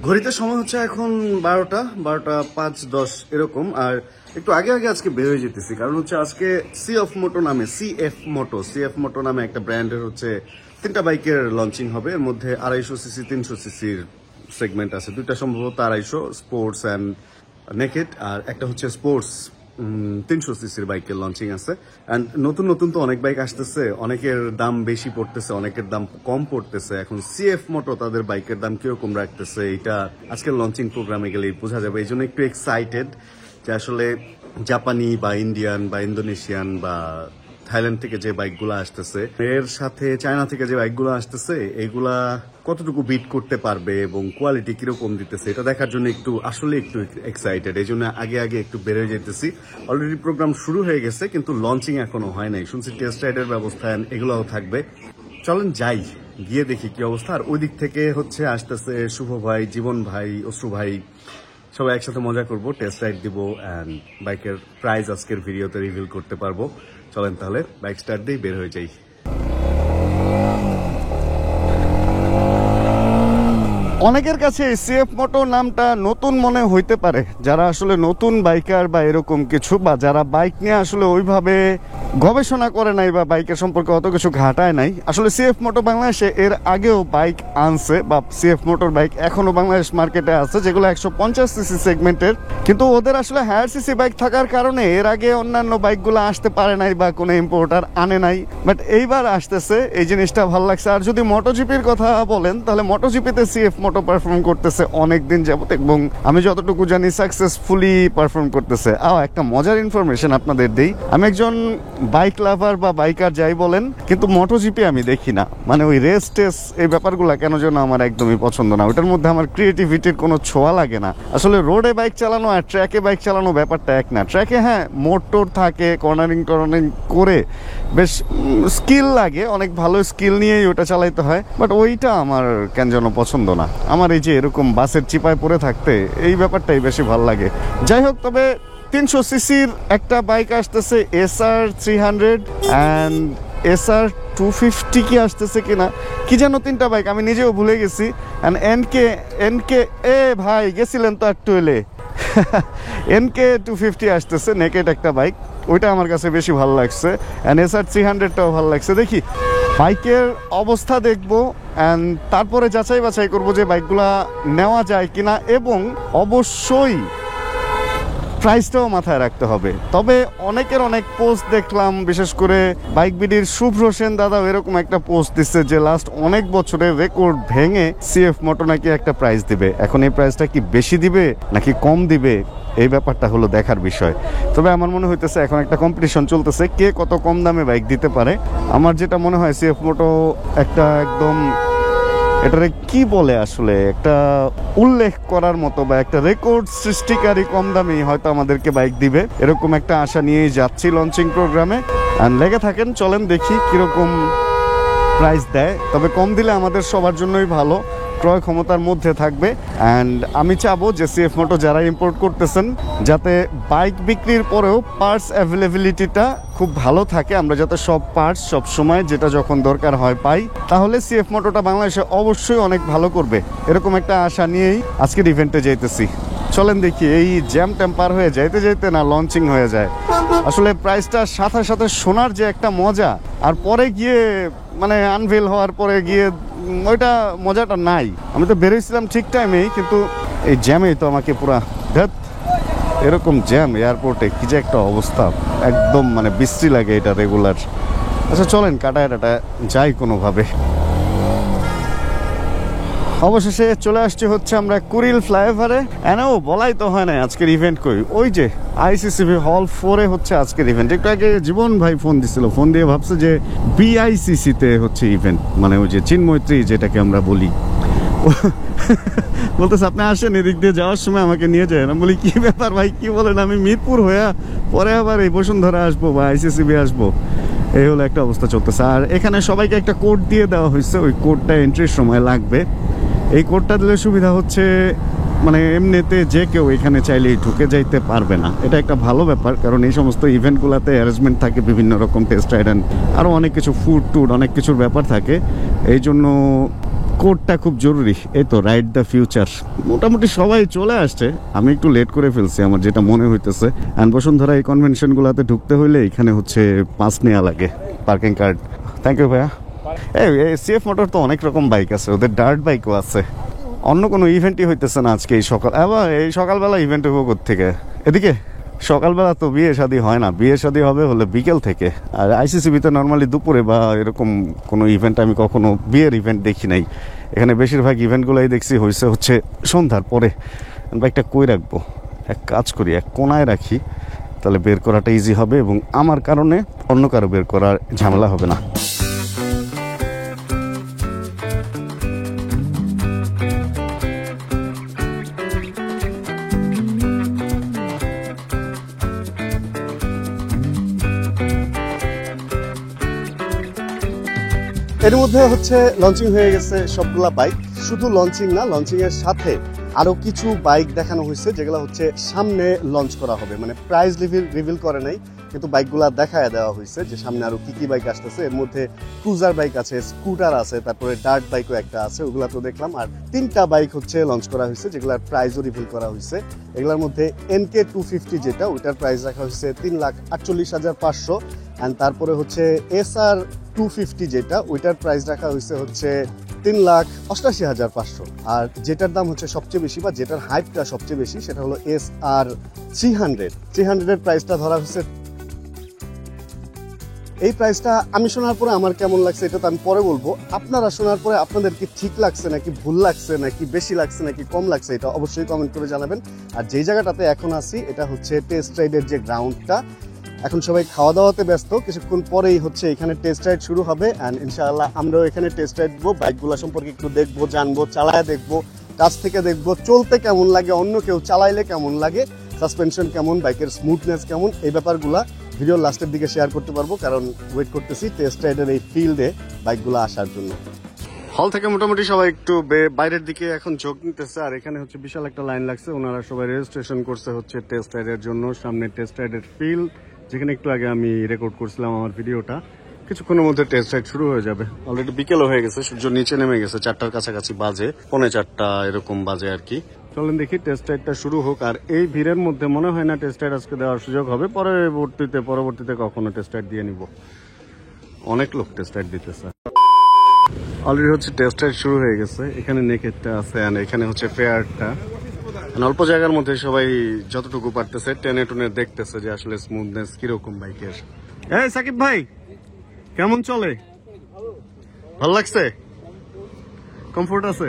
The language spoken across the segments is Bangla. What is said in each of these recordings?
ঘড়িতে সময় হচ্ছে এখন 12টা এরকম। আর একটু আগে আগে আজকে বের হয়ে যেতেছি, কারণ হচ্ছে আজকে সিএফ মোটো নামে একটা ব্র্যান্ডের হচ্ছে 3টা বাইকের লঞ্চিং হবে। এর মধ্যে 250 সিসি 300 সিসির সেগমেন্ট আছে, দুইটা সম্ভবত 250 স্পোর্টস অ্যান্ড নেকেড, আর একটা হচ্ছে স্পোর্টস 300 সিসির বাইকের লঞ্চিং আছে। অ্যান্ড নতুন নতুন তো অনেক বাইক আসতেছে, অনেকের দাম বেশি পড়তেছে, অনেকের দাম কম পড়তেছে। এখন সিএফ মোটো তাদের বাইকের দাম কিরকম রাখতেছে এটা আজকের লঞ্চিং প্রোগ্রামে গেলেই বোঝা যাবে। এই জন্য একটু এক্সাইটেড যে আসলে জাপানি বা ইন্ডিয়ান বা ইন্দোনেশিয়ান বা থাইল্যান্ড থেকে যে বাইকগুলো আসতেছে, এর সাথে চায়না থেকে যে বাইকগুলো আসতেছে, এগুলা কতটুকু বিট করতে পারবে এবং কোয়ালিটি কিরকম দিতেছে এটা দেখার জন্য একটু এক্সাইটেড। এই জন্য আগে আগে একটু বেড়ে যেতেছি। অলরেডি প্রোগ্রাম শুরু হয়ে গেছে, কিন্তু লঞ্চিং এখনো হয় নাই। শুনছি টেস্ট রাইডের ব্যবস্থা এগুলাও থাকবে। চলেন যাই, গিয়ে দেখি কি অবস্থা। আর ওই দিক থেকে হচ্ছে আসতেছে শুভ ভাই, জীবন ভাই, অশ্রু ভাই, সবাই একসাথে মজা করবো, টেস্ট রাইড দিব অ্যান্ড বাইকের প্রাইস আজকের ভিডিওতে রিভিল করতে পারবো। চলেন তাহলে বাইক স্টার্ট দিয়ে বের হয়ে যাই। অনেকের কাছে সিএফ মোটো নামটা নতুন মনে হইতে পারে, যারা আসলে নতুন বাইকার বা এরকম কিছু, বা যারা বাইক নিয়ে আসলে ওইভাবে গবেষণা করে নাই বা বাইকের সম্পর্কে অত কিছু ঘাটায় নাই। আসলে সিএফ মোটো বাংলাদেশে এর আগেও বাইক আনছে, বা সিএফ মোটর বাইক এখনো বাংলাদেশ মার্কেটে আছে, যেগুলো 150 সিসি সেগমেন্টের। কিন্তু ওদের আসলে হায়ার সিসি বাইক থাকার কারণে এর আগে অন্যান্য বাইকগুলো আসতে পারে নাই বা কোনো ইম্পোর্টার আনে নাই। বাট এইবার আসতেছে, এই জিনিসটা ভালো লাগছে। আর যদি মোটোজিপির কথা বলেন, তাহলে মোটোজিপিতে সিএফ মোটো পারফর্ম করতেছে অনেকদিন যাবত, এবং আমি যতটুকু জানি সাকসেসফুলি পারফর্ম করতেছে। একটা মজার ইনফরমেশন আপনাদের দেই, আমি একজন বাইক লাভার বা বাইকার যাই বলেন, কিন্তু মোটোজিপি আমি দেখি না। মানে ওই রেস টেস এই ব্যাপারগুলো কেন যেন আমার একদমই পছন্দ না। ওটার মধ্যে আমার ক্রিয়েটিভিটির কোনো ছোঁয়া লাগে না। আসলে রোডে বাইক চালানো আর ট্র্যাকে বাইক চালানো ব্যাপারটা এক না। ট্র্যাকে হ্যাঁ মোটর থাকে, কর্নারিং করে বেশ স্কিল লাগে, অনেক ভালো স্কিল নিয়েই ওটা চালাইতে হয়। বাট ওইটা আমার কেন যেন পছন্দ না। আমার এই যে এরকম বাসের চিপায় পড়ে থাকতে এই ব্যাপারটাই বেশি ভালো লাগে। যাই হোক, তবে 300 সিসির একটা বাইক আসতেছে, SR 300 অ্যান্ড SR 250 কি আসতেছে কিনা, কি যেন 3টা বাইক, আমি নিজেও ভুলে গেছি। অ্যান্ড এনকে ভাই গেছিলেন তো একটু এলে NK 250 আসতেছে, নেকেড একটা বাইক, ওইটা আমার কাছে বেশি ভালো লাগছে। অ্যান্ড SR 300টাও ভালো লাগছে। দেখি বাইকের অবস্থা দেখবো, অ্যান্ড তারপরে যাচাই বাছাই করবো যে বাইকগুলা নেওয়া যায় কিনা, এবং অবশ্যই প্রাইসটাও মাথায় রাখতে হবে। তবে অনেকের অনেক পোস্ট দেখলাম, বিশেষ করে বাইক বিডির শুভ্র সেন দাদা এরকম একটা পোস্ট দিচ্ছে যে লাস্ট অনেক বছরের রেকর্ড ভেঙে সিএফ মোটো নাকি একটা প্রাইস দিবে। এখন এই প্রাইসটা কি বেশি দিবে নাকি কম দিবে, এই ব্যাপারটা হলো দেখার বিষয়। তবে আমার মনে হইতেছে এখন একটা কম্পিটিশন চলতেছে, কে কত কম দামে বাইক দিতে পারে। আমার যেটা মনে হয় সিএফ মোটো একটা একদম, এটারে কি বলে আসলে, একটা উল্লেখ করার মতো বা একটা রেকর্ড সৃষ্টিকারী কম দামে হয়তো আমাদেরকে বাইক দিবে, এরকম একটা আশা নিয়েই যাচ্ছি লঞ্চিং প্রোগ্রামে। আর লেগে থাকেন, চলেন দেখি কিরকম প্রাইস দেয়। তবে কম দিলে আমাদের সবার জন্যই ভালো, ক্রয় ক্ষমতার মধ্যে থাকবে। অ্যান্ড আমি চাবো যে সিএফ মোটো যারা ইম্পোর্ট করতেছেন, যাতে বাইক বিক্রির পরেও পার্টস অ্যাভেলেবিলিটিটা খুব ভালো থাকে, আমরা যাতে সব পার্টস সব সময় যেটা যখন দরকার হয় পাই, তাহলে সিএফ মোটোটা বাংলাদেশে অবশ্যই অনেক ভালো করবে, এরকম একটা আশা নিয়েই আজকের ইভেন্টে যাইতেছি। চলেন দেখি এই জ্যাম ট্যাম্পার হয়ে যাইতে যাইতে না লঞ্চিং হয়ে যায়। আসলে প্রাইসটা সাথে সাথে শোনার যে একটা মজা, আর পরে গিয়ে মানে আনভেল হওয়ার পরে গিয়ে ওইটা মজাটা নাই। আমি তো বেরোইছিলাম ঠিক টাইমেই, কিন্তু এই জ্যামেই তো আমাকে পুরা এরকম জ্যাম এয়ারপোর্টে, কি যে একটা অবস্থা, একদম মানে বিশ্রী লাগে এটা রেগুলার। আচ্ছা চলেন কাটায় যাই কোনোভাবে। অবশেষে চলে আসছে হচ্ছে আমরা কুড়িল ফ্লাইওভারে। এনেও বলাই তো হয় না আজকের ইভেন্ট কই, ওই যে ICCB হল 4-এ হচ্ছে আজকের ইভেন্ট। একটু আগে জীবন ভাই ফোন দিছিল, ফোন দিয়ে ভাবছে যে BICC-তে হচ্ছে ইভেন্ট, মানে ওই যে চিন্মৈত্রী যেটাকে আমরা বলি। বলতেছে আপনি আসেন, এদিক দিয়ে যাওয়ার সময় আমাকে নিয়ে যায়। না বলি কি ব্যাপার ভাই, কি বলেন, আমি মিরপুর হয়ে পরে আবার এই বসুন্ধরা আসবো বা ICCB আসবো, এই হলো একটা অবস্থা চলতেছে। আর এখানে সবাইকে একটা কোড দিয়ে দেওয়া হয়েছে, ওই কোডটা এন্ট্রির সময় লাগবে। এই কোডটা দিলে সুবিধা হচ্ছে, মানে এমনিতে যে কেউ এখানে চাইলেই ঢুকে যাইতে পারবে না। এটা একটা ভালো ব্যাপার, কারণ এই সমস্ত ইভেন্টগুলোতে অ্যারেঞ্জমেন্ট থাকে, বিভিন্ন রকম টেস্ট রাইড, আরও অনেক কিছু ফুড টুড অনেক কিছুর ব্যাপার থাকে। এই জন্য কোডটা খুব জরুরি। এই তো রাইড দ্য ফিউচার, মোটামুটি সবাই চলে আসছে, আমি একটু লেট করে ফেলছি আমার যেটা মনে হইতেছে। অ্যান্ড বসুন্ধরা এই কনভেনশনগুলোতে ঢুকতে হইলে এখানে হচ্ছে পাস নেওয়া লাগে, পার্কিং কার্ড। থ্যাংক ইউ ভাইয়া। এই সিএফ মোটর তো অনেক রকম বাইক আছে, ওদের ডার্ট বাইকও আছে। অন্য কোনো ইভেন্টই হইতেছে না আজকে এই সকাল, আবার এই সকালবেলা ইভেন্ট হবো থেকে এদিকে। সকালবেলা তো বিয়ে শাদী হয় না, বিয়ে শাদী হবে হলে বিকেল থেকে। আর আইসিসিবিতে নর্মালি দুপুরে বা এরকম কোনো ইভেন্ট আমি কখনো বিয়ের ইভেন্ট দেখি নাই। এখানে বেশিরভাগ ইভেন্টগুলোই দেখছি হচ্ছে সন্ধ্যার পরে। বাইকটা কই রাখবো, এক কাজ করি এক কোনায় রাখি, তাহলে বের করাটা ইজি হবে এবং আমার কারণে অন্য কারো বের করার ঝামেলা হবে না। এর মধ্যে হচ্ছে লঞ্চিং হয়ে গেছে সবগুলা বাইক। শুধু লঞ্চিং না, লঞ্চিং এর সাথে আরো কিছু বাইক দেখানো হয়েছে যেগুলো হচ্ছে সামনে লঞ্চ করা হবে, মানে প্রাইস রিভিল করে নাই, কিন্তু বাইকগুলা দেখায় দেওয়া হয়েছে যে সামনে আরো কি কি বাইক আসতেছে। এর মধ্যে ক্রুজার বাইক আছে, স্কুটার আছে, তারপরে ডার্ট বাইকও একটা আছে, ওগুলা তো দেখলাম। আর 3টা বাইক হচ্ছে লঞ্চ করা হয়েছে যেগুলার প্রাইসও রিভিল করা হয়েছে। এগুলোর মধ্যে NK 250 যেটা, ওইটার প্রাইস রাখা হয়েছে 3,48,500। অ্যান্ড তারপরে হচ্ছে SR 250 যেটা, ওইটার প্রাইস রাখা হয়েছে হচ্ছে 3,88,500। আর যেটার দাম হচ্ছে সবচেয়ে বেশি বা যেটার হাইপটা সবচেয়ে বেশি সেটা হলো SR 300 এর প্রাইসটা ধরা হয়েছে। এই প্রাইসটা আমি শোনার পরে আমার কেমন লাগছে এটা তো আমি পরে বলবো। আপনারা শোনার পরে আপনাদের কি ঠিক লাগছে নাকি ভুল লাগছে নাকি বেশি লাগছে নাকি কম লাগছে, এটা অবশ্যই কমেন্ট করে জানাবেন। আর যেই জায়গাটাতে এখন আছি এটা হচ্ছে টেস্ট রাইডের যে গ্রাউন্ডটা। এখন সবাই খাওয়া দাওয়াতে ব্যস্ত, কিছুক্ষণ পরেই হচ্ছে এখানে টেস্ট রাইড শুরু হবে। অ্যান্ড ইনশাআল্লাহ আমরাও এখানে টেস্ট রাইড দেবো, বাইকগুলো সম্পর্কে একটু দেখবো, জানবো, চালায় দেখবো, কাছ থেকে দেখবো চলতে কেমন লাগে, অন্য কেউ চালাইলে কেমন লাগে, সাসপেনশন কেমন, বাইকের স্মুথনেস কেমন, এই ব্যাপারগুলা ভিডিওর লাস্টের দিকে শেয়ার করতে পারবো, কারণ ওয়েট করতেছি টেস্ট রাইডের এই ফিল্ডে বাইকগুলো আসার জন্য। হল থেকে মোটামুটি সবাই একটু বাইরের দিকে এখন ঝোঁক নিতেছে। আর এখানে হচ্ছে বিশাল একটা লাইন লাগছে, ওনারা সবাই রেজিস্ট্রেশন করছে হচ্ছে টেস্ট রাইডের জন্য। সামনে টেস্ট রাইডের ফিল্ড, যেখানে একটু আগে আমি রেকর্ড করছিলাম আমার ভিডিওটা। কিছুক্ষণের মধ্যে টেস্ট রাইড শুরু হয়ে যাবে। অলরেডি বিকেলও হয়ে গেছে, সূর্য নিচে নেমে গেছে, 4টার কাছাকাছি বাজে, 4:45 এরকম বাজে আর কি। চলেন দেখি টেস্ট রাইডটা শুরু হোক। আর এই ভিড়ের মধ্যে মনে হয় না টেস্ট রাইড আজকে দেওয়ার সুযোগ হবে, পরবর্তীতে কখনো টেস্ট রাইড দিয়ে নিব। অনেক লোক টেস্ট রাইড দিতেছে। অলরেডি হচ্ছে টেস্ট রাইড শুরু হয়ে গেছে। এখানে নেকেটটা আছে, আর এখানে হচ্ছে ফেয়ারটা। অল্প জায়গার মধ্যে সবাই যতটুকু পারতেছে টেনে টুনে দেখতেছে যে আসলে স্মুথনেস কিরকম বাইকের। এই সাকিব ভাই, কেমন চলে? ভালো লাগছে? কমফোর্ট আছে?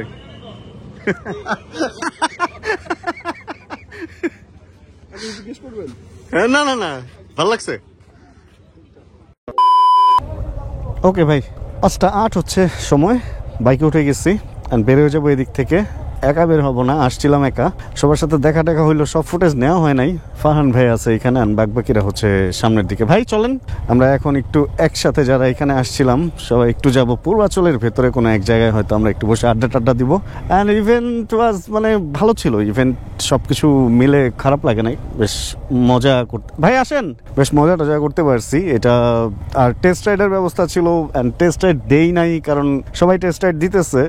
না না না, ভালো লাগছে। ওকে ভাই, 5:08 হচ্ছে সময়, বাইকে উঠে গেছি আর বের হয়ে যাবো এদিক থেকে। একা বের হবো না, আসছিলাম একা, সবার সাথে দেখা টাকা হইলো, সব ফুটেজ নেওয়া হয় নাই। ফারহান ভাই আছে এখানে, আর বাকিরা হচ্ছে সামনের দিকে। ভাই চলেন আমরা এখন একটু একসাথে যারা এখানে আসছিলাম সবাই একটু যাব পূর্বাচলের ভেতরে কোনো এক জায়গায়, হয়তো আমরা একটু বসে আড্ডা টাড্ডা দিব। অ্যান্ড ইভেন্ট ওয়াজ মানে ভালো ছিল, ইভেন্ট সবকিছু মিলে খারাপ লাগে নাই, বেশ মজা করতে। ভাই আসেন, বেশ মজা টজা করতে পারছি এটা। আর টেস্ট রাইডের ব্যবস্থা ছিল, অ্যান্ড টেস্ট রাইড দেই নাই কারণ সবাই টেস্ট রাইড দিতেছে,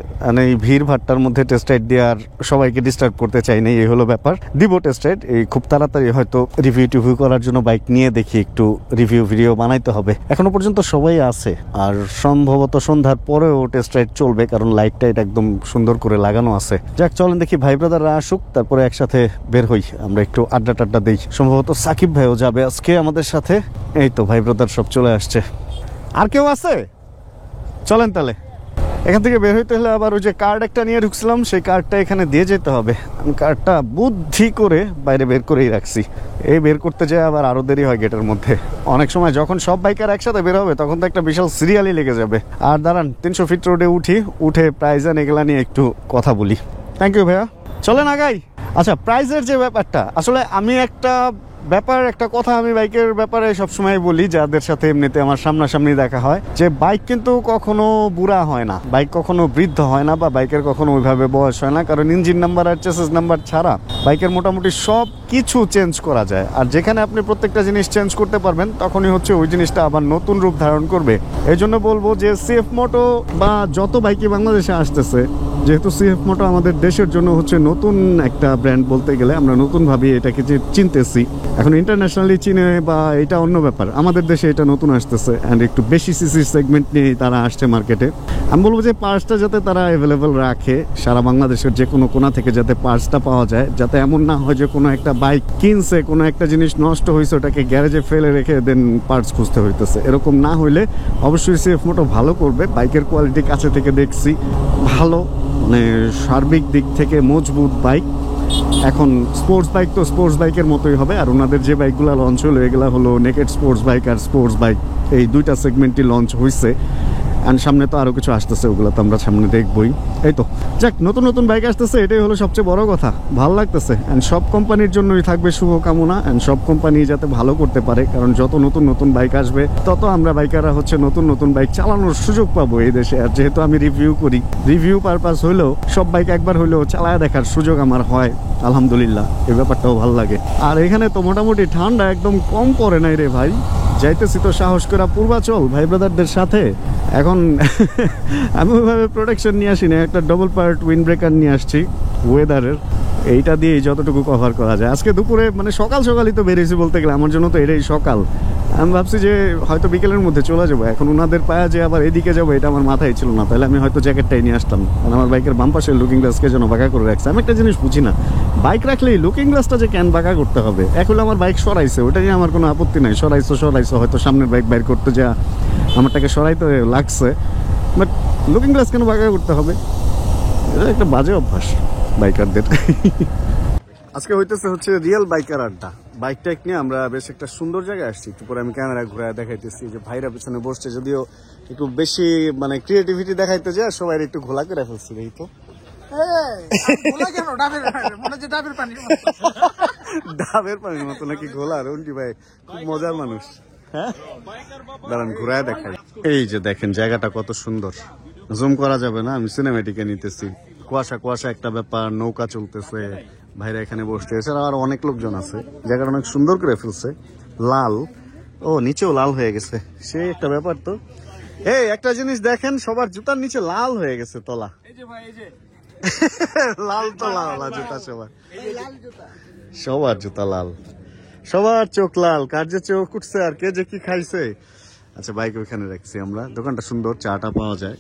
এই ভিড় ভাট্টার মধ্যে টেস্ট রাইড দিয়ে আর সবাইকে ডিস্টার্ব করতে চাই নাই, এই হলো ব্যাপার। দিব টেস্ট রাইড, এই খুব তাড়াতাড়ি হয়তো রিভিউ করার জন্য বাইক নিয়ে দেখি একটু রিভিউ ভিডিও বানাইতে হবে। এখনো পর্যন্ত সবাই আছে, আর সম্ভবত সন্ধ্যার পরেও টেস্ট রাইড চলবে, কারণ লাইট টাইট একদম সুন্দর করে লাগানো আছে। যাক চলেন দেখি ভাই ব্রাদাররা আসুক, তারপরে একসাথে বের হই, আমরা একটু আড্ডা টাড্ডা দিই। সম্ভবত সাকিব ভাইও যাবে আজকে আমাদের সাথে। এই তো ভাই ব্রাদার সব চলে আসছে। আর কেউ আছে? চলেন তাহলে এখান থেকে বের হইতে হলে আবার ওই যে কার্ড একটা নিয়ে ঢুকছিলাম, সেই কার্ডটা এখানে দিয়ে যেতে হবে। আমি কার্ডটা বুদ্ধি করে বাইরে বের করেই রাখছি, এই বের করতে যায় আবার আরো দেরি হয় গেটের মধ্যে। অনেক সময় যখন সব বাইকার একসাথে বের হবে তখন তো একটা বিশাল সিরিয়ালই লেগে যাবে। আর দাঁড়ান 300 ফিট রোডে উঠে প্রাইজ এগুলা নিয়ে একটু কথা বলি। থ্যাংক ইউ ভাইয়া, চলেন আগাই। আচ্ছা, প্রাইজের যে ব্যাপারটা, আসলে আমি একটা ব্যাপার একটা কথা আমি বাইকের ব্যাপারে সবসময় বলি, যাদের সাথে এমনিতে আমার সামনাসামনি দেখা হয়, যে বাইক কিন্তু কখনো বুড়া হয় না, বাইক কখনো বৃদ্ধ হয় না, বা বাইকের কখনো ওইভাবে বয়স হয় না, কারণ ইঞ্জিন নাম্বার আর চেসিস নাম্বার ছাড়া বাইকের মোটামুটি সব কিছু চেঞ্জ করা যায়। আর যেখানে আপনি প্রত্যেকটা জিনিস চেঞ্জ করতে পারবেন তখনই হচ্ছে ওই জিনিসটা আবার নতুন রূপ ধারণ করবে। এই জন্য বলবো যে সিএফ মোটো বা যত বাইকই বাংলাদেশে আসতেছে, যেহেতু সিএফ মোটো আমাদের দেশের জন্য হচ্ছে নতুন একটা ব্র্যান্ড বলতে গেলে, আমরা নতুনভাবে এটাকে যে চিনতেছি, এখন ইন্টারন্যাশনালি চিনে বা এটা অন্য ব্যাপার, আমাদের দেশে এটা নতুন আসতেছে অ্যান্ড একটু বেশি সিসির সেগমেন্ট নিয়ে তারা আসছে মার্কেটে। আমি বলবো যে পার্টসটা যাতে তারা অ্যাভেলেবেল রাখে সারা বাংলাদেশের যে কোনো কোণা থেকে, যাতে পার্টসটা পাওয়া যায়, যাতে এমন না হয় যে কোনো একটা বাইক কিনছে, কোনো একটা জিনিস নষ্ট হয়েছে, ওটাকে গ্যারেজে ফেলে রেখে দেন পার্টস খুঁজতে হইতেছে। এরকম না হইলে অবশ্যই সিএফ মোটো ভালো করবে। বাইকের কোয়ালিটি কাছে থেকে দেখছি ভালো, মানে সার্বিক দিক থেকে মজবুত বাইক। এখন স্পোর্টস বাইক তো স্পোর্টস বাইকের মতোই হবে। আর ওনাদের যে বাইকগুলো লঞ্চ হলো এগুলো হলো নেকেড স্পোর্টস বাইক আর স্পোর্টস বাইক, এই দুইটা সেগমেন্টই লঞ্চ হয়েছে। অ্যান্ড সামনে তো আরও কিছু আসতেছে, ওগুলো তো আমরা সামনে দেখবই। এই তো যাক, নতুন নতুন বাইক আসতেছে, এটাই হলো সবচেয়ে বড় কথা। ভালো লাগতেছে। অ্যান্ড সব কোম্পানির জন্যই থাকবে শুভকামনা, অ্যান্ড সব কোম্পানি যাতে ভালো করতে পারে, কারণ যত নতুন নতুন বাইক আসবে তত আমরা বাইকাররা হচ্ছে নতুন নতুন বাইক চালানোর সুযোগ পাবো এই দেশে। আর যেহেতু আমি রিভিউ করি, রিভিউ পারপাস হলেও সব বাইক একবার হলেও চালায় দেখার সুযোগ আমার হয়, আলহামদুলিল্লাহ, এই ব্যাপারটাও ভালো লাগে। আর এখানে তো মোটামুটি ঠান্ডা একদম কম পড়ে নাই রে ভাই। যাইতেছি তো সাহস করে পূর্বাচল ভাই ব্রাদারদের সাথে। এখন আমি ওইভাবে প্রোটেকশন নিয়ে আসি না, একটা ডবল পার্ট উইন্ড ব্রেকার নিয়ে আসছি ওয়েদারের, এইটা দিয়ে যতটুকু কভার করা যায়। আজকে দুপুরে মানে সকাল সকালই তো বেরিয়েছি বলতে গেলে, আমার জন্য তো এটাই সকাল। আমি ভাবছি যে হয়তো বিকেলের মধ্যে চলে যাবো, এখন ওনাদের পায়া যে আবার এদিকে যাবো এটা আমার মাথায় ছিল না, তাহলে আমি হয়তো জ্যাকেটটাই নিয়ে আসতাম। কারণ আমার বাইকের বাম পাশের লুকিং গ্লাসকে যেন বাঁকা করে রাখছে। আমি একটা জিনিস বুঝি না, বাইক রাখলেই লুকিং গ্লাসটা যে কেন বাঁকা করতে হবে? এখন আমার বাইক সরাইছে, ওটা নিয়ে আমার কোনো আপত্তি নাই, সরাইছো হয়তো সামনের বাইক বাইর করতে যা আমারটাকে সরাইতে লাগছে, বাট লুকিং গ্লাস কেন বাঁকা করতে হবে? এটা একটা বাজে অভ্যাস বাইকারদের। আজকে হইতেছে হচ্ছে রিয়েল বাইকার আড্ডা। বাইক টাইক নিয়ে আমরা বেশ একটা সুন্দর জায়গায় আসছি। একটু পরে আমি ক্যামেরা ঘুরে দেখাইতেছি যে ভাইরা পেছনে বসছে, যদিও একটু বেশি মানে ক্রিয়েটিভিটি দেখাইতে যায়, সবাই একটু ঘোলা করে ফেলছি। এই তো ডাবের পানির মতো নাকি ঘোলা? রন্টি ভাই খুব মজার মানুষ। হ্যাঁ, দাঁড়ান ঘুরায় দেখাই। এই যে দেখেন জায়গাটা কত সুন্দর, জুম করা যাবে না, আমি সিনেমেটিকে নিতেছি। কুয়াশা কুয়াশা একটা ব্যাপার, নৌকা চলতেছে, ভাইরা এখানে বসছে, এছাড়া আর অনেক লোকজন আছে। জায়গাটা অনেক সুন্দর করে ফেলছে, লাল, ও নিচেও লাল হয়ে গেছে, সে একটা ব্যাপার। তো এই একটা জিনিস দেখেন, সবার জুতার নিচে লাল হয়ে গেছে তলা। লাল তো লাল জুতা সবার জুতা লাল, সবার চোখ লাল। কার যে চোখ উঠছে আর কে যে কি খাইছে। আচ্ছা বাইক ওইখানে রাখছি আমরা, দোকানটা সুন্দর, চাটা পাওয়া যায়,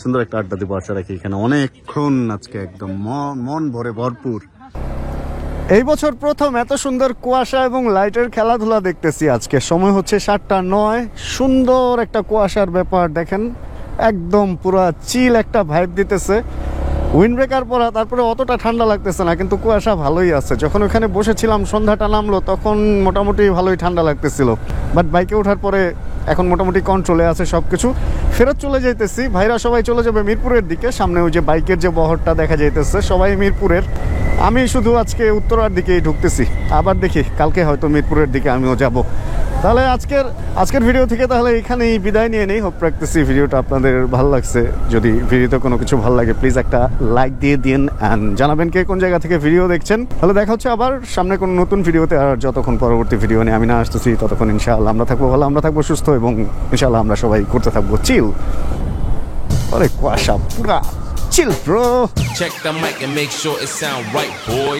সুন্দর একটা আড্ডা দিব আশা রাখি এখানে অনেকক্ষণ। আজকে একদম মন ভরে ভরপুর। এই বছর প্রথম এত সুন্দর কুয়াশা এবং লাইটের খেলাধুলা দেখতেছি। আজকে সময় হচ্ছে 7:09, সুন্দর একটা কুয়াশার ব্যাপার দেখেন, একদম পুরা চিল একটা ভাইব দিতেছে। উইন্ড ব্রেকার পরা, তারপরে অতটা ঠান্ডা লাগতেছে না, কিন্তু কুয়াশা ভালোই আছে। যখন ওখানে বসেছিলাম সন্ধ্যাটা নামলো তখন মোটামুটি ভালোই ঠান্ডা লাগতেছিল, বাট বাইকে ওঠার পরে এখন মোটামুটি কন্ট্রোলে আছে সবকিছু। ফেরত চলে যাইতেছি, ভাইরা সবাই চলে যাবে মিরপুরের দিকে। সামনে ওই যে বাইকের যে বহরটা দেখা যাইতেছে, সবাই মিরপুরের, আমি শুধু আজকে উত্তরার দিকেই ঢুকতেছি। আবার দেখি কালকে হয়তো মিরপুরের দিকে আমিও যাব। তাহলে আজকের ভিডিও থেকে তাহলে এখানেই বিদায় নিয়ে নেই। হোপ রাখতেছি ভিডিওটা আপনাদের ভালো লাগছে। যদি ভিডিওতে কোনো কিছু ভালো লাগে প্লিজ একটা লাইক দিয়ে দিন, অ্যান্ড জানাবেন কে কোন জায়গা থেকে ভিডিও দেখছেন। তাহলে দেখা হচ্ছে আবার সামনে কোনো নতুন ভিডিওতে। আর যতক্ষণ পরবর্তী ভিডিও নিয়ে আমি না আসতেছি ততক্ষণ ইনশাআল্লাহ আমরা থাকবো ভালো, আমরা থাকবো সুস্থ, এবং ইনশাআল্লাহ আমরা সবাই করতে থাকবো চিল। আরে কুয়াশা পুরা chill bro. Check the mic and make sure it sound right, boy.